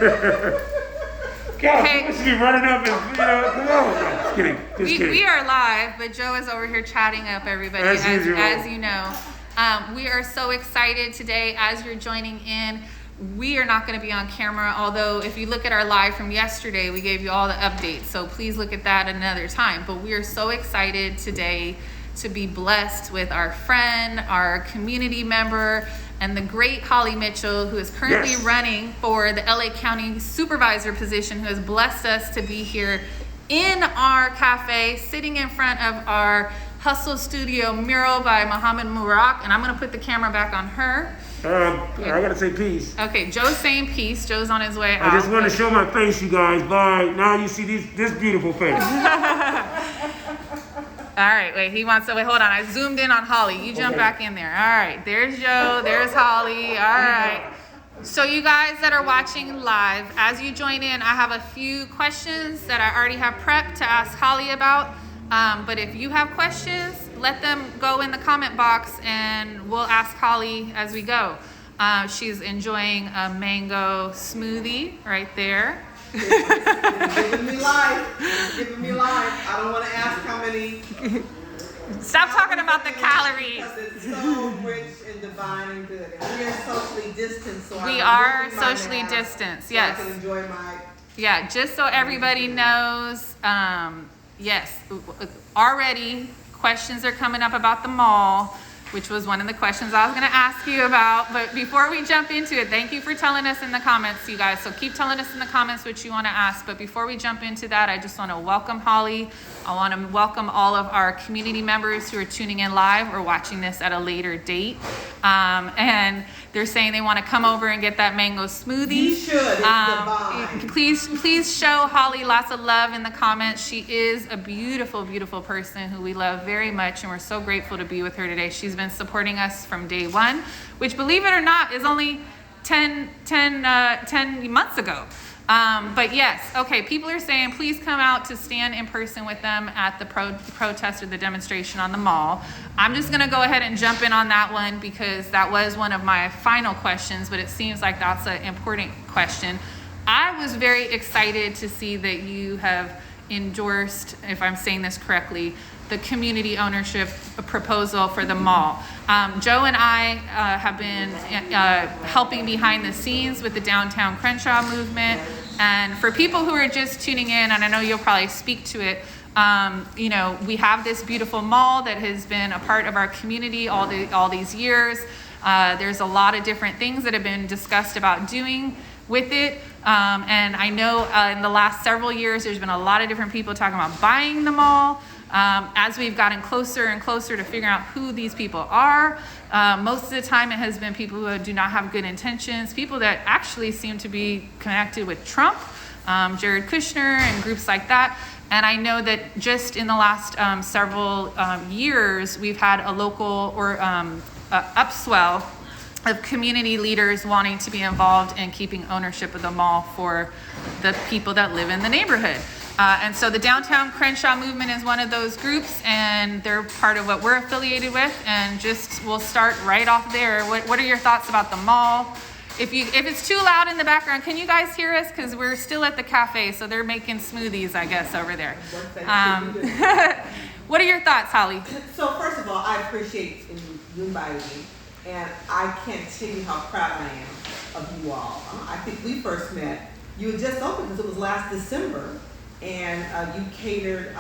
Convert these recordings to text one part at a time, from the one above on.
God, Okay. you should be running up and, come on. Just kidding. We are live, but Joe is over here chatting up everybody, As usual. as you know. We are so excited today as you're joining in. We are not going to be on camera, although if you look at our live from yesterday, we gave you all the updates. So please look at that another time. But we are so excited today to be blessed with our friend, our community member, and the great Holly Mitchell, who is currently running for the LA County Supervisor position, who has blessed us to be here in our cafe, sitting in front of our Hustle Studio mural by Muhammad Mubarak. And I'm going to put the camera back on her. I gotta say peace. Okay, Joe's saying peace. Joe's on his way out. I just want to show my face, you guys. Bye. Now you see this beautiful face. All right, wait, wait, hold on. I zoomed in on Holly. You jump back in there. All right, there's Joe, there's Holly. All right. So you guys that are watching live, as you join in, I have a few questions that I already have prepped to ask Holly about. But if you have questions, let them go in the comment box and we'll ask Holly as we go. She's enjoying a mango smoothie right there. Giving me life. Giving me life. I don't want to ask how many. Stop talking about the calories. Because it's so rich and divine and good. And we are socially distanced. So We are socially distanced, yes. So I can enjoy my. Yeah, just so everybody knows, yes, already questions are coming up about the mall, which was one of the questions I was going to ask you about. But before we jump into it, thank you for telling us in the comments, you guys. So keep telling us in the comments what you want to ask. But before we jump into that, I just want to welcome Holly. I want to welcome all of our community members who are tuning in live or watching this at a later date. And they're saying they want to come over and get that mango smoothie. You should. It's divine. Please show Holly lots of love in the comments. She is a beautiful, beautiful person who we love very much, and we're so grateful to be with her today. She's been supporting us from day one, which, believe it or not, is only 10 months ago. But yes, okay, people are saying please come out to stand in person with them at the protest or the demonstration on the mall. I'm just gonna go ahead and jump in on that one because that was one of my final questions, but it seems like that's an important question. I was very excited to see that you have endorsed, if I'm saying this correctly, the community ownership proposal for the mall. Joe and I have been helping behind the scenes with the Downtown Crenshaw movement. And for people who are just tuning in, and I know you'll probably speak to it, we have this beautiful mall that has been a part of our community all these years. There's a lot of different things that have been discussed about doing with it. And I know in the last several years, there's been a lot of different people talking about buying the mall. As we've gotten closer and closer to figuring out who these people are, most of the time it has been people who do not have good intentions, people that actually seem to be connected with Trump, Jared Kushner and groups like that. And I know that just in the last several years, we've had a local or upswell of community leaders wanting to be involved in keeping ownership of the mall for the people that live in the neighborhood. And so the Downtown Crenshaw movement is one of those groups, and they're part of what we're affiliated with. And just we'll start right off there. What are your thoughts about the mall? If it's too loud in the background, can you guys hear us? Because we're still at the cafe, so they're making smoothies, I guess, over there. What are your thoughts, Holly? So first of all, I appreciate you inviting me, and I can't tell you how proud I am of you all. I think we first met. You had just opened because it was last December. And you catered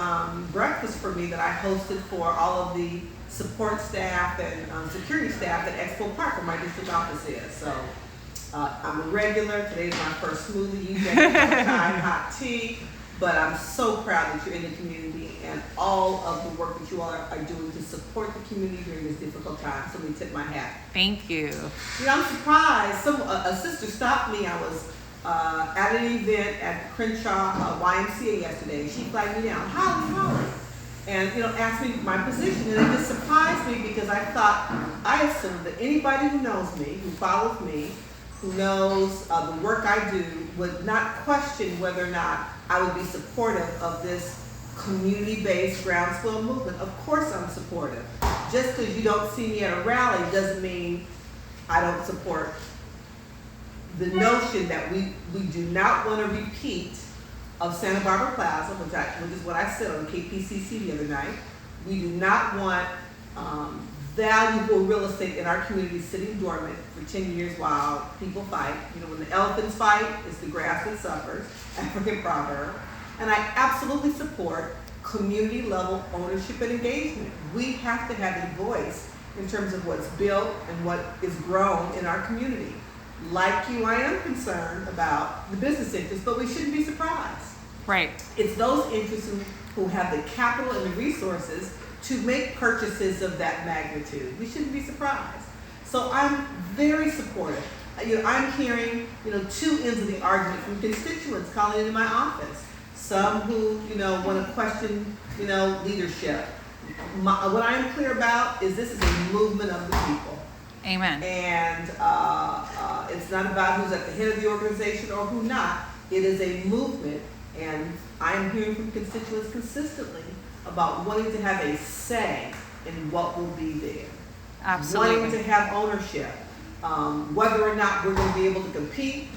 breakfast for me that I hosted for all of the support staff and security staff at Expo Park, where my district office is. So I'm a regular. Today's my first smoothie. You get hot tea. But I'm so proud that you're in the community and all of the work that you all are doing to support the community during this difficult time. So let me tip my hat. Thank you. I'm surprised. A sister stopped me. I was at an event at Crenshaw YMCA yesterday. She flagged me down, Holly, and asked me my position, and it just surprised me because I assumed that anybody who knows me, who follows me, who knows the work I do, would not question whether or not I would be supportive of this community-based groundswell movement. Of course I'm supportive. Just because you don't see me at a rally doesn't mean I don't support the notion that we do not want to repeat of Santa Barbara Plaza, which is what I said on KPCC the other night. We do not want valuable real estate in our community sitting dormant for 10 years while people fight. You know, when the elephants fight, it's the grass that suffers, African proverb. And I absolutely support community level ownership and engagement. We have to have a voice in terms of what's built and what is grown in our community. Like you, I am concerned about the business interests, but we shouldn't be surprised. Right. It's those interests who have the capital and the resources to make purchases of that magnitude. We shouldn't be surprised. So I'm very supportive. You know, I'm hearing, you know, two ends of the argument from constituents calling into my office. Some who, you know, want to question, you know, leadership. What I'm clear about is this is a movement of the people. Amen. And it's not about who's at the head of the organization or who not. It is a movement, and I'm hearing from constituents consistently about wanting to have a say in what will be there. Absolutely. Wanting to have ownership. Whether or not we're going to be able to compete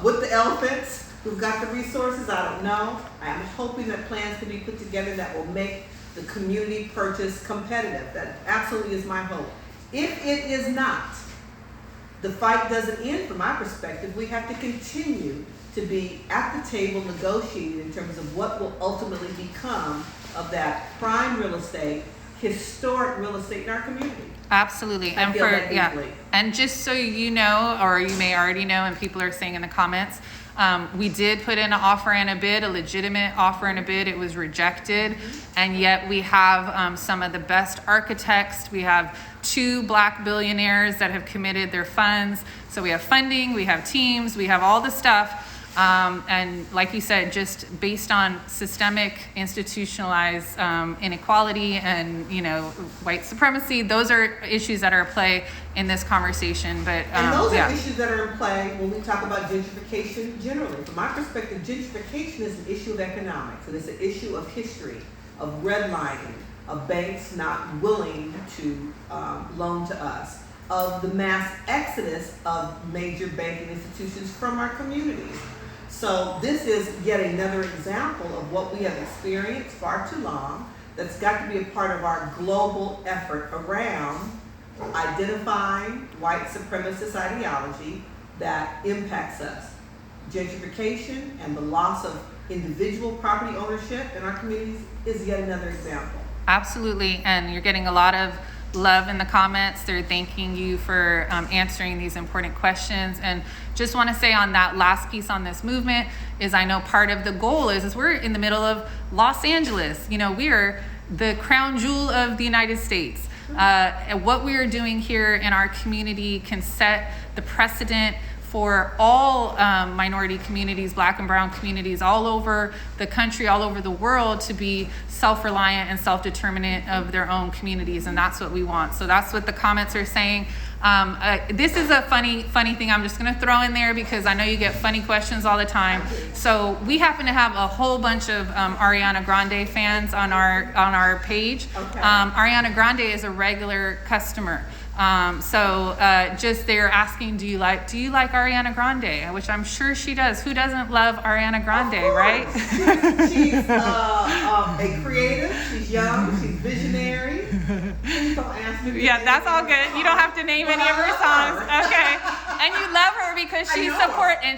with the elephants who've got the resources, I don't know. I'm hoping that plans can be put together that will make the community purchase competitive. That absolutely is my hope. If it is not, the fight doesn't end from my perspective. We have to continue to be at the table negotiating in terms of what will ultimately become of that prime real estate, historic real estate in our community. Absolutely. I feel that deeply. And just so you know, or you may already know, and people are saying in the comments, we did put in an offer and a bid, a legitimate offer and a bid. It was rejected. And yet we have some of the best architects. We have 2 Black billionaires that have committed their funds. So we have funding, we have teams, we have all the stuff. And like you said, just based on systemic, institutionalized inequality and, you know, white supremacy, those are issues that are at play in this conversation. But and those are issues that are in play when we talk about gentrification generally. From my perspective, gentrification is an issue of economics, and it's an issue of history, of redlining, of banks not willing to loan to us, of the mass exodus of major banking institutions from our communities. So this is yet another example of what we have experienced far too long that's got to be a part of our global effort around identifying white supremacist ideology that impacts us. Gentrification and the loss of individual property ownership in our communities is yet another example. Absolutely, and you're getting a lot of love in the comments. They're thanking you for answering these important questions. And just want to say on that last piece on this movement is I know part of the goal is we're in the middle of Los Angeles. You know, we are the crown jewel of the United States. And what we are doing here in our community can set the precedent for all minority communities, Black and brown communities all over the country, all over the world, to be self-reliant and self-determinant of their own communities, and that's what we want. So that's what the comments are saying. This is a funny thing I'm just going to throw in there because I know you get funny questions all the time. So we happen to have a whole bunch of Ariana Grande fans on our page. Okay. Ariana Grande is a regular customer. Just they're asking, do you like Ariana Grande? Which I'm sure she does. Who doesn't love Ariana Grande, right? She's a creative, she's young, she's visionary. Please don't ask me. Yeah, that's all good. You don't have to name any of her songs. Okay. And you love her because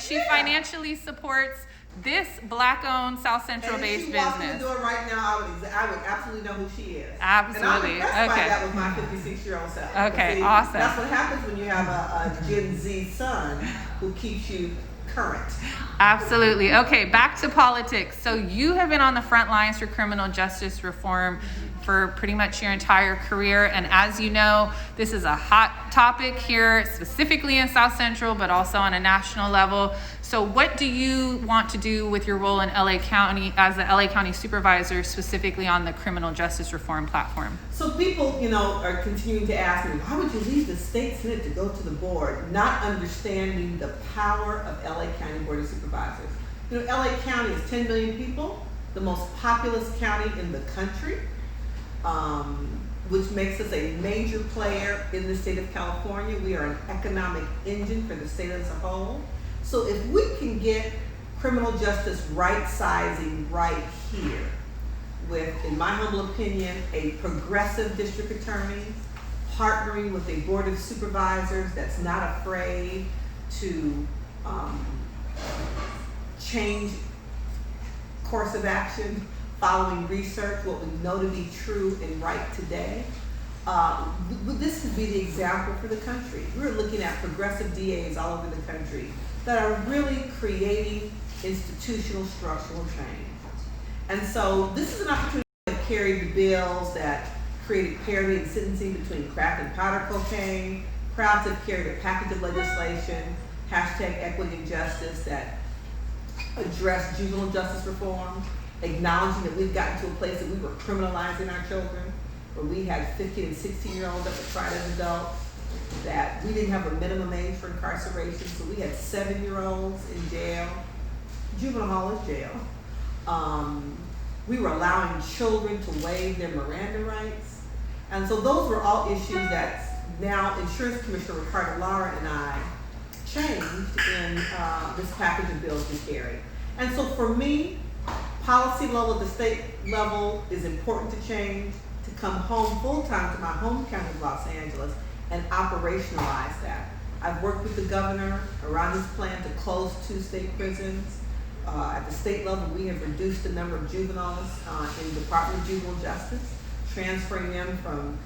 she financially supports this Black-owned South Central-based business. If she walked in the door right now, I would absolutely know who she is. Absolutely. And I'm impressed by that with my 56-year-old self. Okay, See, awesome. That's what happens when you have a Gen Z son who keeps you current. Absolutely. Okay, back to politics. So you have been on the front lines for criminal justice reform for pretty much your entire career. And as you know, this is a hot topic here, specifically in South Central, but also on a national level. So what do you want to do with your role in LA County as the LA County Supervisor, specifically on the criminal justice reform platform? So people, you know, are continuing to ask me, why would you leave the state senate to go to the board, not understanding the power of LA County Board of Supervisors? You know, LA County is 10 million people, the most populous county in the country. which makes us a major player in the state of California. We are an economic engine for the state as a whole. So if we can get criminal justice right sizing right here with, in my humble opinion, a progressive district attorney, partnering with a board of supervisors that's not afraid to change course of action following research, what we know to be true and right today. This could be the example for the country. We're looking at progressive DAs all over the country that are really creating institutional structural change. And so this is an opportunity to carry the bills that created parity in sentencing between crack and powder cocaine. Proud to have carried a package of legislation, #equity and justice, that address juvenile justice reform, acknowledging that we've gotten to a place that we were criminalizing our children, where we had 15 and 16-year-olds that were tried as adults, that we didn't have a minimum age for incarceration, so we had 7-year-olds in jail. Juvenile hall is jail. We were allowing children to waive their Miranda rights. And so those were all issues that now Insurance Commissioner Ricardo Lara and I changed in this package of bills we carry. And so for me, policy level at the state level is important to change, to come home full-time to my home county of Los Angeles and operationalize that. I've worked with the governor around this plan to close 2 state prisons. At the state level, we have reduced the number of juveniles in the Department of Juvenile Justice, transferring them from,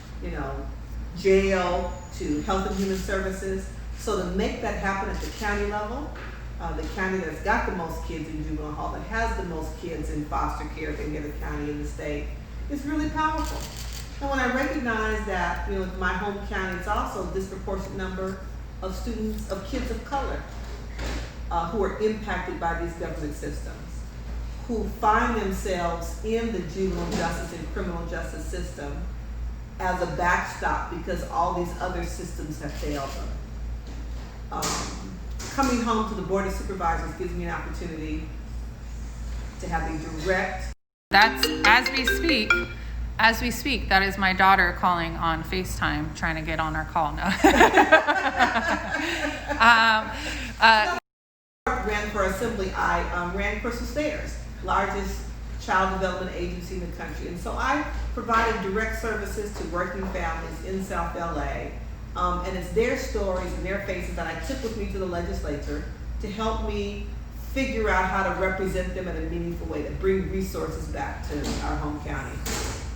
jail to Health and Human Services. So to make that happen at the county level, the county that's got the most kids in juvenile hall, that has the most kids in foster care of any other county in the state, is really powerful. And when I recognize that, my home county, it's also a disproportionate number of students, of kids of color, who are impacted by these government systems, who find themselves in the juvenile justice and criminal justice system as a backstop because all these other systems have failed them. Coming home to the Board of Supervisors gives me an opportunity to have a direct... That's, as we speak, that is my daughter calling on FaceTime, trying to get on our call now. Ran for assembly, I ran Crystal Stairs, largest child development agency in the country. And so I provided direct services to working families in South LA. And it's their stories and their faces that I took with me to the legislature to help me figure out how to represent them in a meaningful way, to bring resources back to our home county.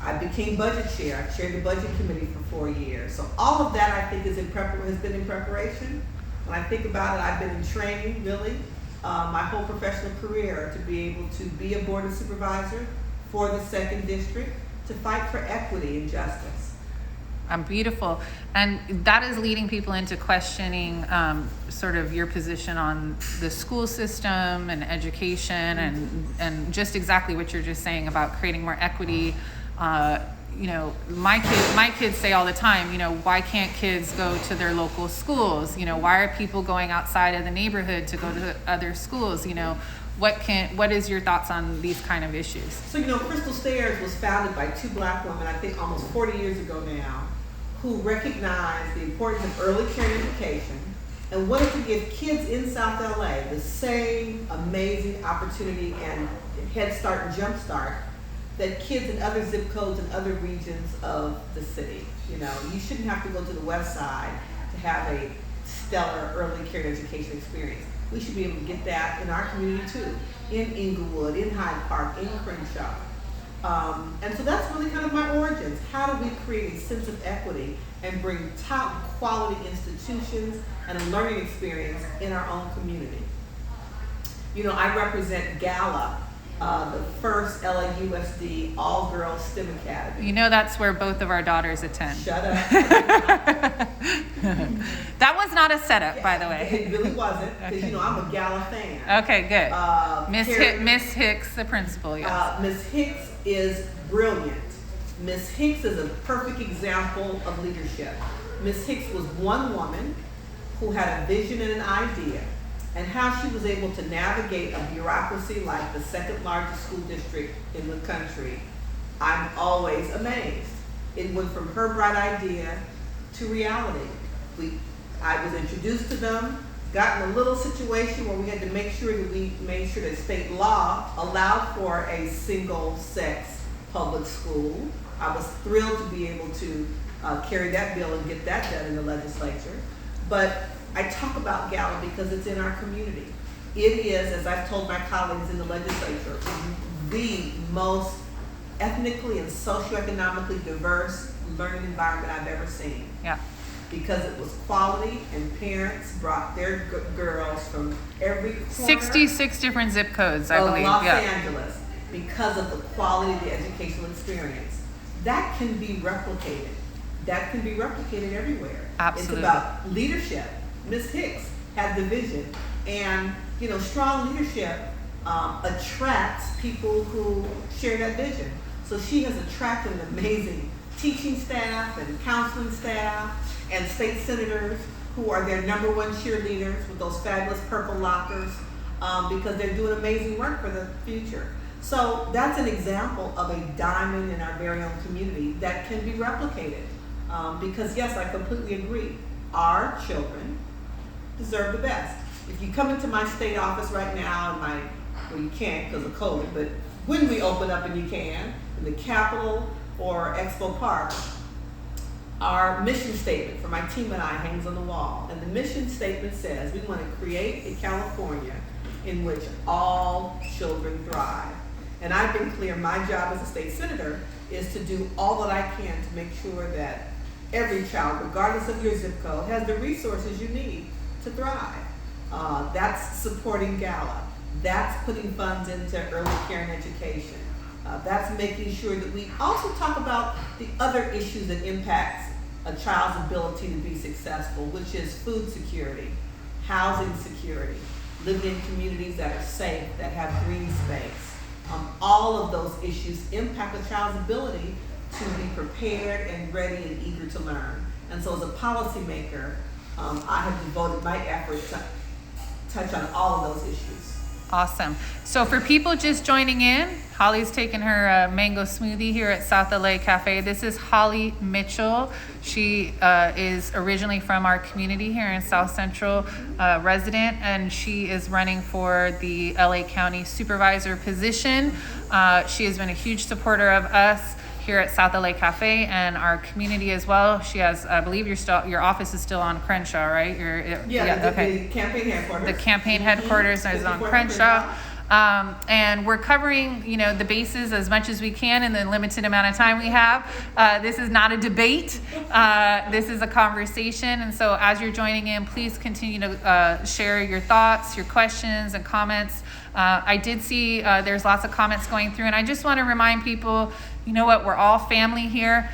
I became budget chair. I chaired the budget committee for 4 years. So all of that I think has been in preparation. When I think about it, I've been in training, really, my whole professional career to be able to be a board of supervisor for the 2nd District, to fight for equity and justice. Beautiful. And that is leading people into questioning sort of your position on the school system and education, and just exactly what you're just saying about creating more equity. My kids say all the time, why can't kids go to their local schools? Why are people going outside of the neighborhood to go to other schools? What is your thoughts on these kind of issues? So, Crystal Stairs was founded by 2 Black women, I think almost 40 years ago now, who recognized the importance of early care and education and wanted to give kids in South LA the same amazing opportunity and Head Start and Jump Start that kids in other zip codes and other regions of the city. You shouldn't have to go to the West Side to have a stellar early care education experience. We should be able to get that in our community too, in Inglewood, in Hyde Park, in Crenshaw. And so that's really kind of my origins. How do we create a sense of equity and bring top quality institutions and a learning experience in our own community? I represent Gala, the first LAUSD all-girls STEM academy. That's where both of our daughters attend. Shut up. That was not a setup, by the way. It really wasn't, because I'm a Gala fan. Okay, good. Miss Hicks, the principal, yes. Miss Hicks is brilliant. Miss Hicks is a perfect example of leadership. Miss Hicks was one woman who had a vision and an idea, and how she was able to navigate a bureaucracy like the 2nd largest school district in the country. I'm always amazed. It went from her bright idea to reality. I was introduced to them, got in a little situation where we had to make sure that state law allowed for a single-sex public school. I was thrilled to be able to carry that bill and get that done in the legislature. But I talk about Gala because it's in our community. It is, as I've told my colleagues in the legislature, the most ethnically and socioeconomically diverse learning environment I've ever seen. Yeah. Because it was quality, and parents brought their girls from every corner 66 different zip codes, I of believe. Los Yeah. Angeles because of the quality of the educational experience. That can be replicated. That can be replicated everywhere. Absolutely. It's about leadership. Ms. Hicks had the vision, and strong leadership attracts people who share that vision. So she has attracted an amazing teaching staff and counseling staff and state senators who are their number one cheerleaders with those fabulous purple lockers because they're doing amazing work for the future. So that's an example of a diamond in our very own community that can be replicated. Because yes, I completely agree. Our children deserve the best. If you come into my state office right now, well, you can't because of COVID, but when we open up and you can, in the Capitol or Expo Park, our mission statement for my team and I hangs on the wall. And the mission statement says we want to create a California in which all children thrive. And I've been clear, my job as a state senator is to do all that I can to make sure that every child, regardless of your zip code, has the resources you need to thrive. That's supporting Gala. That's putting funds into early care and education. That's making sure that we also talk about the other issues that impact a child's ability to be successful, which is food security, housing security, living in communities that are safe, that have green space. All of those issues impact a child's ability to be prepared and ready and eager to learn. And so as a policymaker, I have devoted my efforts to touch on all of those issues. Awesome. So for people just joining in, Holly's taking her mango smoothie here at South LA Cafe. This is Holly Mitchell. She is originally from our community here in South Central, resident, and she is running for the LA County Supervisor position. She has been a huge supporter of us here at South LA Cafe and our community as well. She has, I believe your office is still on Crenshaw, right? The campaign headquarters. The campaign headquarters is on Crenshaw. And we're covering, the bases as much as we can in the limited amount of time we have. This is not a debate. This is a conversation. And so as you're joining in, please continue to share your thoughts, your questions and comments. I did see there's lots of comments going through, and I just want to remind people, you know what, we're all family here.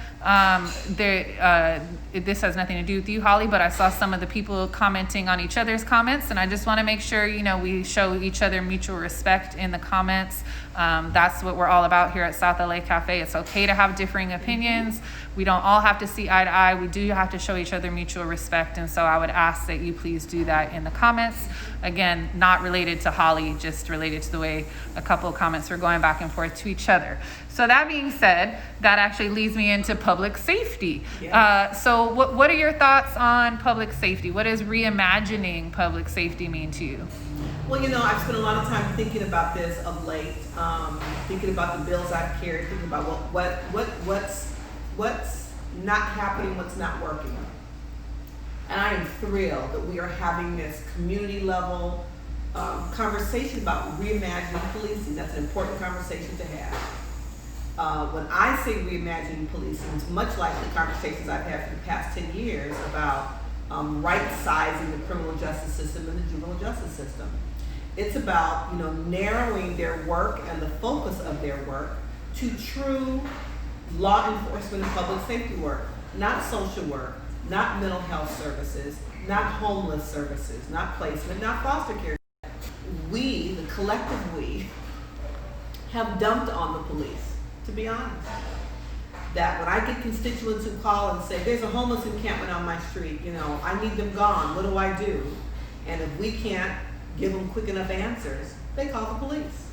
This has nothing to do with you, Holly, but I saw some of the people commenting on each other's comments, and I just want to make sure, we show each other mutual respect in the comments. That's what we're all about here at South LA Cafe. It's okay to have differing opinions. We don't all have to see eye to eye. We do have to show each other mutual respect, and so I would ask that you please do that in the comments. Again, not related to Holly, just related to the way a couple of comments were going back and forth to each other. So that being said, that actually leads me into public safety. Yeah. So what are your thoughts on public safety? What does reimagining public safety mean to you? Well, I've spent a lot of time thinking about this of late, thinking about the bills I've carried, thinking about what's not happening, what's not working. And I am thrilled that we are having this community level conversation about reimagining policing. That's an important conversation to have. When I say reimagining policing, it's much like the conversations I've had for the past 10 years about right-sizing the criminal justice system and the juvenile justice system. It's about narrowing their work and the focus of their work to true law enforcement and public safety work, not social work, not mental health services, not homeless services, not placement, not foster care. We, the collective we, have dumped on the police, to be honest. That when I get constituents who call and say, there's a homeless encampment on my street, I need them gone, what do I do? And if we can't give them quick enough answers, they call the police.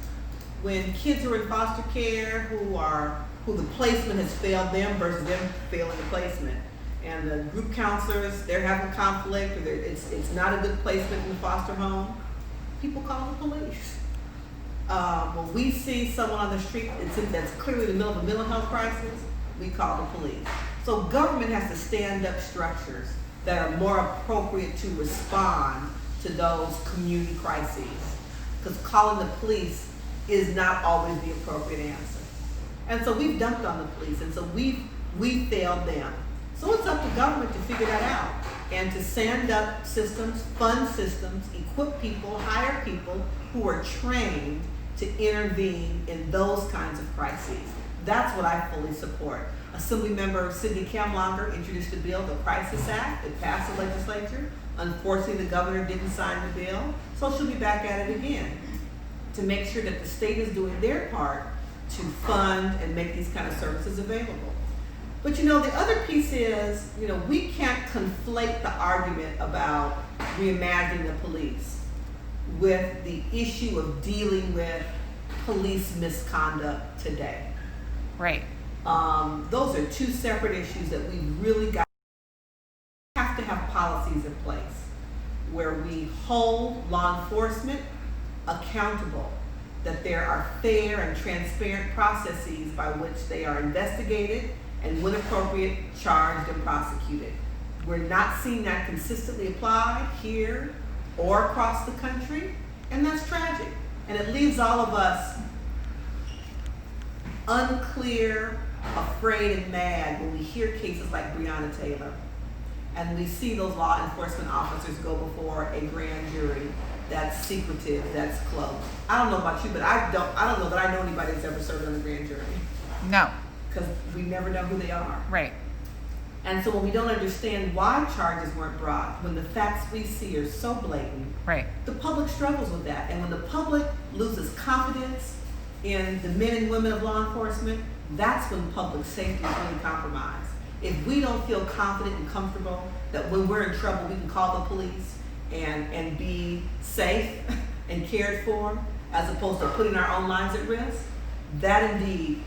When kids are in foster care who are who the placement has failed them versus them failing the placement. And the group counselors, they're having conflict, or it's not a good placement in the foster home. People call the police. When we see someone on the street that's clearly in the middle of a mental health crisis, we call the police. So government has to stand up structures that are more appropriate to respond to those community crises. Because calling the police is not always the appropriate answer. And so we've dumped on the police, and so we failed them. So it's up to government to figure that out and to stand up systems, fund systems, equip people, hire people who are trained to intervene in those kinds of crises. That's what I fully support. Assemblymember Sidney Kamlonger introduced a bill, the Crisis Act. It passed the legislature. Unfortunately, the governor didn't sign the bill, so she'll be back at it again to make sure that the state is doing their part to fund and make these kind of services available. But the other piece is, we can't conflate the argument about reimagining the police with the issue of dealing with police misconduct today. Right. Those are two separate issues that we really have to have policies in place where we hold law enforcement accountable, that there are fair and transparent processes by which they are investigated and, when appropriate, charged and prosecuted. We're not seeing that consistently applied here or across the country, and that's tragic. And it leaves all of us unclear, afraid, and mad when we hear cases like Breonna Taylor, and we see those law enforcement officers go before a grand jury that's secretive, that's closed. I don't know about you, but I don't know that I know anybody that's ever served on a grand jury. No. Because we never know who they are. Right. And so when we don't understand why charges weren't brought, when the facts we see are so blatant, right, the public struggles with that. And when the public loses confidence in the men and women of law enforcement, that's when public safety is really compromised. If we don't feel confident and comfortable that when we're in trouble we can call the police and be safe and cared for, as opposed to putting our own lives at risk, that indeed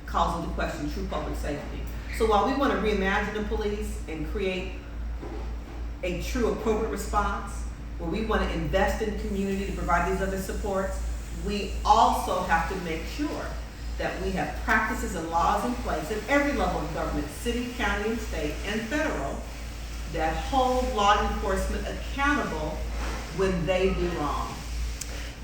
calls into question true public safety. So while we want to reimagine the police and create a true appropriate response, where we want to invest in community to provide these other supports, we also have to make sure that we have practices and laws in place at every level of government, city, county, and state, and federal, that hold law enforcement accountable when they do wrong.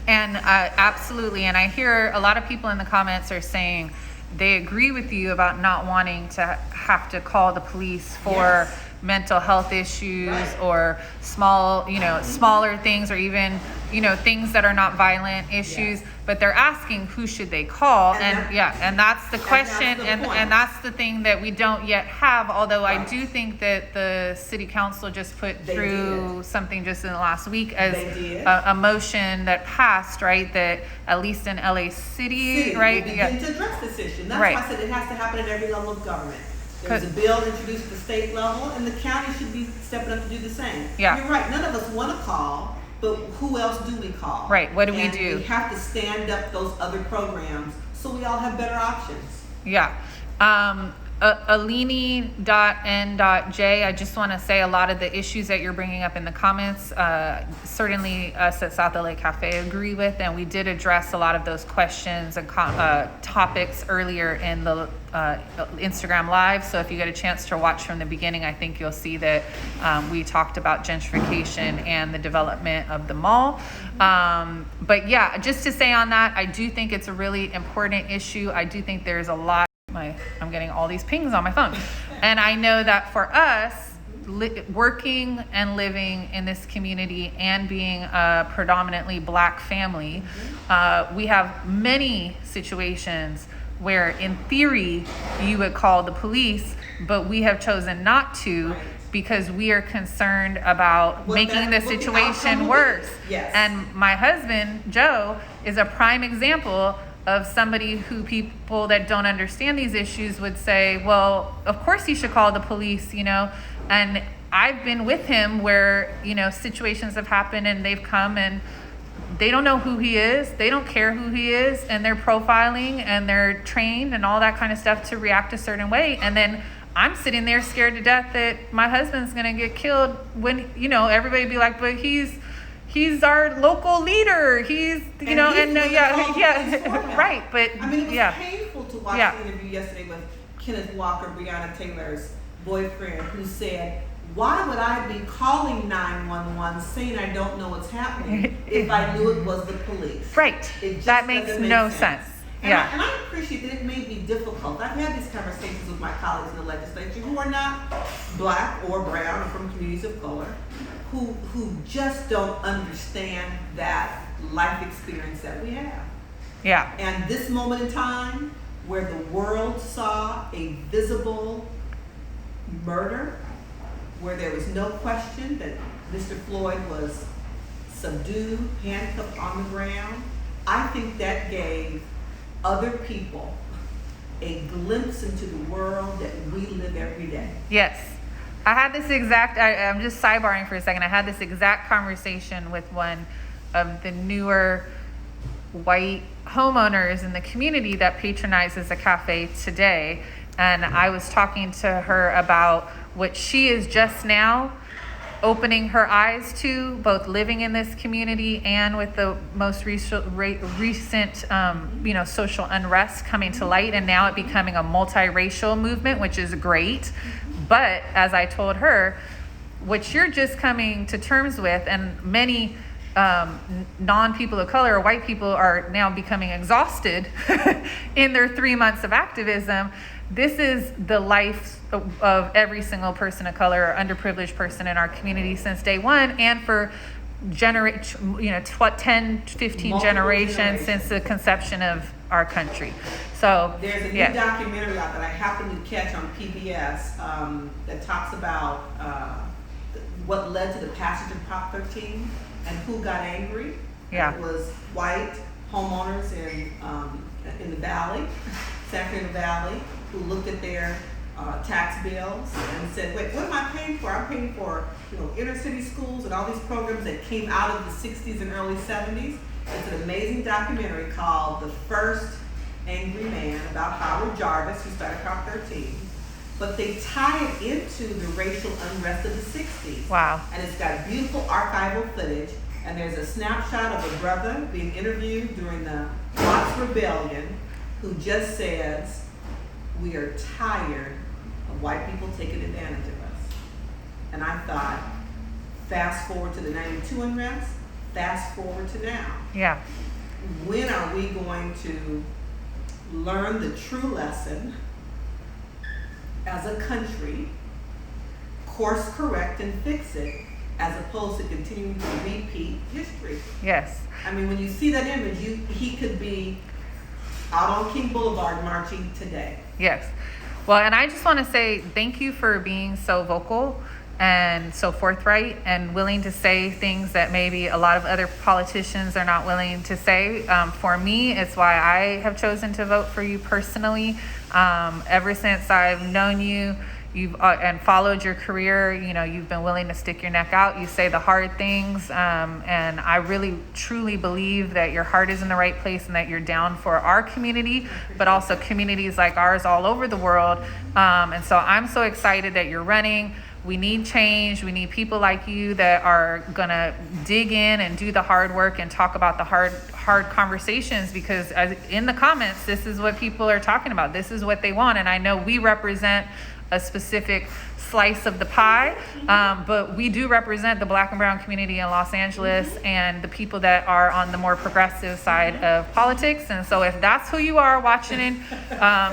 And absolutely, and I hear a lot of people in the comments are saying they agree with you about not wanting to have to call the police for Yes. mental health issues, Right. or smaller things, or even, things that are not violent issues, Yes. but they're asking who should they call, and that's the question, the and point. that's the thing that we don't yet have, although I Right. do think that the city council just put They through something just in the last week as They did. a motion that passed, right, that at least in LA City, right? will begin to address this issue. And that's Right. why I said it has to happen at every level of government. There's a bill introduced at the state level, and the county should be stepping up to do the same. Yeah. You're right, none of us want to call, but who else do we call? Right, what do we And do? we have to stand up those other programs so we all have better options. Yeah. Alini.n.j, I just want to say a lot of the issues that you're bringing up in the comments, certainly us at South LA Cafe agree with, and we did address a lot of those questions and topics earlier in the Instagram Live. So if you get a chance to watch from the beginning, I think you'll see that we talked about gentrification and the development of the mall. But yeah, just to say on that, I do think it's a really important issue. I do think there's a lot. I'm getting all these pings on my phone. And I know that for us, working and living in this community and being a predominantly Black family, we have many situations where in theory you would call the police, but we have chosen not to because we are concerned about making the situation worse. Yes. And my husband, Joe, is a prime example of somebody who people that don't understand these issues would say, well, of course you should call the police, and I've been with him where, situations have happened and they've come and they don't know who he is. They don't care who he is, and they're profiling and they're trained and all that kind of stuff to react a certain way. And then I'm sitting there scared to death that my husband's going to get killed when, you know, everybody be like, but he's our local leader. He's, you know, and yeah, right. But I mean, it was painful to watch Yeah. the interview yesterday with Kenneth Walker, Breonna Taylor's boyfriend, who said, why would I be calling 911 saying I don't know what's happening if I knew it was the police? Right. That makes no sense. And Yeah. I appreciate that it may be difficult. I've had these conversations with my colleagues in the legislature who are not black or brown or from communities of color, who just don't understand that life experience that we have. Yeah. And this moment in time where the world saw a visible murder, where there was no question that Mr. Floyd was subdued, handcuffed on the ground, I think that gave other people a glimpse into the world that we live every day. Yes. I had this I'm just sidebarring for a second. I had this exact conversation with one of the newer white homeowners in the community that patronizes a cafe today. And I was talking to her about what she is just now opening her eyes to, both living in this community and with the most recent social unrest coming to light, and now it becoming a multiracial movement, which is great. But as I told her, what you're just coming to terms with, and many non-people of color or white people are now becoming exhausted in their 3 months of activism. This is the life of every single person of color or underprivileged person in our community since day one, and for 10, 15 generations since the conception of our country. So there's a new documentary out that I happened to catch on PBS that talks about what led to the passage of Prop 13 and who got angry. Yeah. It was white homeowners in the Valley, Sacramento Valley, who looked at their tax bills and said, wait, what am I paying for? I'm paying for, inner city schools and all these programs that came out of the 60s and early 70s. It's an amazing documentary called The First Angry Man about Howard Jarvis, who started Prop 13. But they tie it into the racial unrest of the 60s. Wow. And it's got beautiful archival footage. And there's a snapshot of a brother being interviewed during the Watts Rebellion who just says, we are tired of white people taking advantage of us. And I thought, fast forward to the 92 unrest, fast forward to now. Yeah. When are we going to learn the true lesson as a country, course correct and fix it, as opposed to continuing to repeat history? Yes. I mean, when you see that image, he could be out on King Boulevard marching today. Yes. Well, and I just want to say thank you for being so vocal and so forthright and willing to say things that maybe a lot of other politicians are not willing to say. For me, it's why I have chosen to vote for you personally. Ever since I've known you, you've and followed your career, you've been willing to stick your neck out. You say the hard things, and I really truly believe that your heart is in the right place and that you're down for our community, but also communities like ours all over the world. And so I'm so excited that you're running. We need change. We need people like you that are gonna dig in and do the hard work and talk about the hard conversations, because in the comments, this is what people are talking about. This is what they want. And I know we represent a specific slice of the pie, but we do represent the Black and brown community in Los Angeles and the people that are on the more progressive side of politics. And so if that's who you are watching in,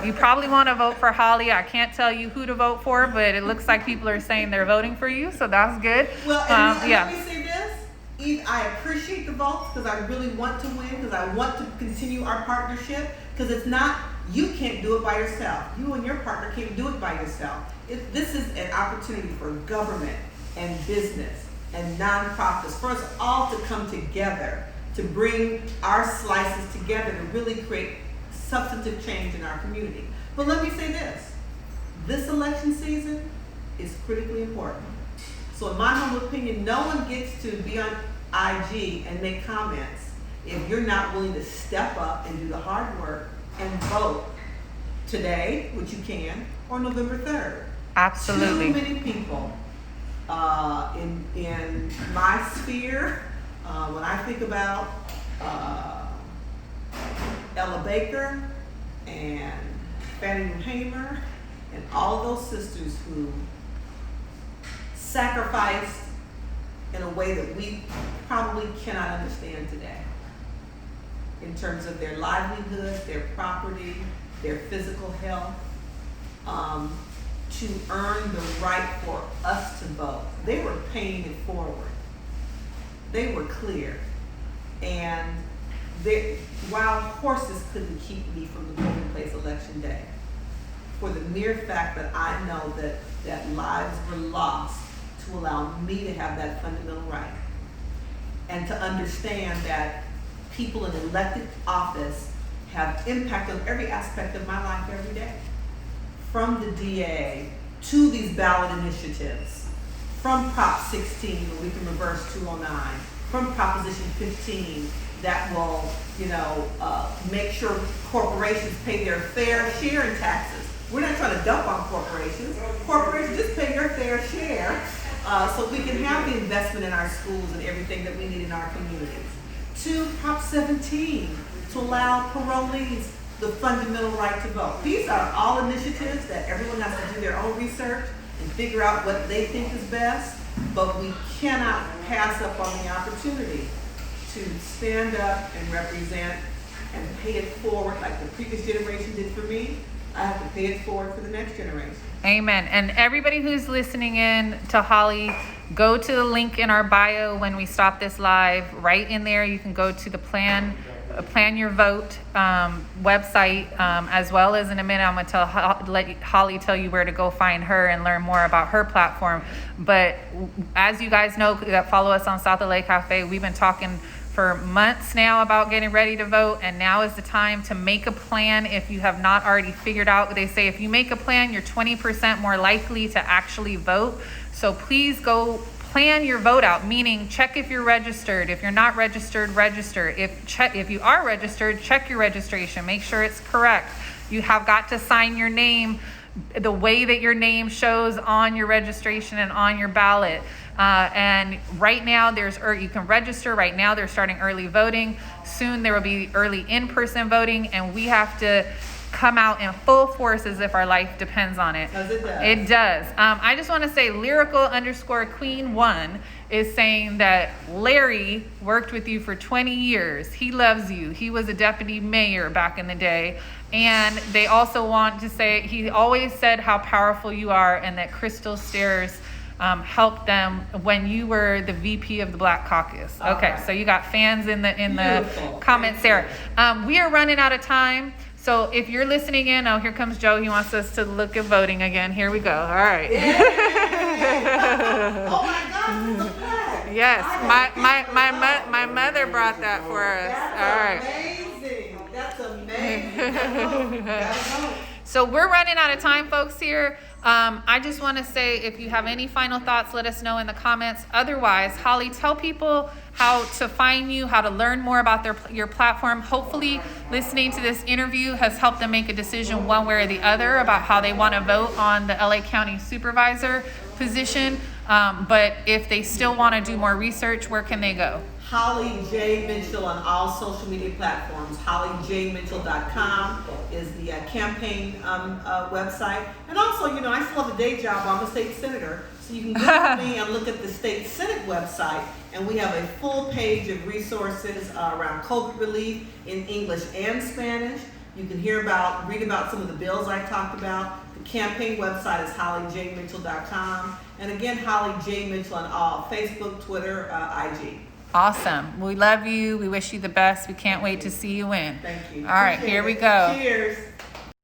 you probably want to vote for Holly. I can't tell you who to vote for, but it looks like people are saying they're voting for you, so that's good. Well, and let me say this. I appreciate the votes because I really want to win, because I want to continue our partnership, because it's not, you can't do it by yourself. You and your partner can't do it by yourself. This is an opportunity for government and business and nonprofits, for us all to come together, to bring our slices together to really create substantive change in our community. But let me say this election season is critically important. So in my humble opinion, no one gets to be on IG and make comments if you're not willing to step up and do the hard work and vote today, which you can, or November 3rd. Absolutely. Too many people in my sphere, when I think about Ella Baker and Fannie Lou Hamer and all of those sisters who sacrificed in a way that we probably cannot understand today, in terms of their livelihood, their property, their physical health, to earn the right for us to vote. They were paying it forward. They were clear. And while horses couldn't keep me from the polling place election day, for the mere fact that I know that lives were lost to allow me to have that fundamental right, and to understand that people in elected office have impact on every aspect of my life every day, from the DA to these ballot initiatives, from Prop 16 where we can reverse 209, from Proposition 15 that will, make sure corporations pay their fair share in taxes. We're not trying to dump on corporations. Corporations just pay their fair share so we can have the investment in our schools and everything that we need in our communities. To Prop 17, to allow parolees the fundamental right to vote. These are all initiatives that everyone has to do their own research and figure out what they think is best, but we cannot pass up on the opportunity to stand up and represent and pay it forward like the previous generation did for me. I have to pay it forward for the next generation. Amen. And everybody who's listening in to Holly, go to the link in our bio when we stop this live. Right in there, you can go to the Plan Your Vote website, as well as in a minute I'm going to let Holly tell you where to go find her and learn more about her platform. But as you guys know that follow us on South LA Cafe, we've been talking for months now about getting ready to vote, and now is the time to make a plan if you have not already figured out. They say if you make a plan, you're 20% more likely to actually vote. So please go plan your vote out, meaning check if you're registered. If you're not registered, register. If you are registered, check your registration. Make sure it's correct. You have got to sign your name the way that your name shows on your registration and on your ballot. And right now you can register. Right now they're starting early voting. Soon there will be early in-person voting, and we have to come out in full force as if our life depends on it. As it does. It does. I just want to say lyrical_queen1 is saying that Larry worked with you for 20 years. He loves you. He was a deputy mayor back in the day. And they also want to say, he always said how powerful you are, and that Crystal Stairs helped them when you were the VP of the Black Caucus. Okay, right. So you got fans in the comments there. We are running out of time. So if you're listening in, oh, here comes Joe. He wants us to look at voting again. Here we go. All right. Yeah. Oh my gosh, it's a flag. Yes, my mother brought that for us. That's amazing. That's amazing. So we're running out of time, folks, here. I just want to say, if you have any final thoughts, let us know in the comments. Otherwise, Holly, tell people how to find you, how to learn more about your platform. Hopefully, listening to this interview has helped them make a decision one way or the other about how they want to vote on the LA County Supervisor position. But if they still want to do more research, where can they go? Holly J. Mitchell on all social media platforms. HollyJMitchell.com is the campaign website. And also, I still have a day job. I'm a state senator. So you can go to me and look at the state Senate website. And we have a full page of resources around COVID relief in English and Spanish. You can read about some of the bills I talked about. The campaign website is HollyJMitchell.com. And again, Holly J. Mitchell on all Facebook, Twitter, IG. Awesome. We love you. We wish you the best. We can't wait to see you win. Thank you. All right, here we go. Cheers.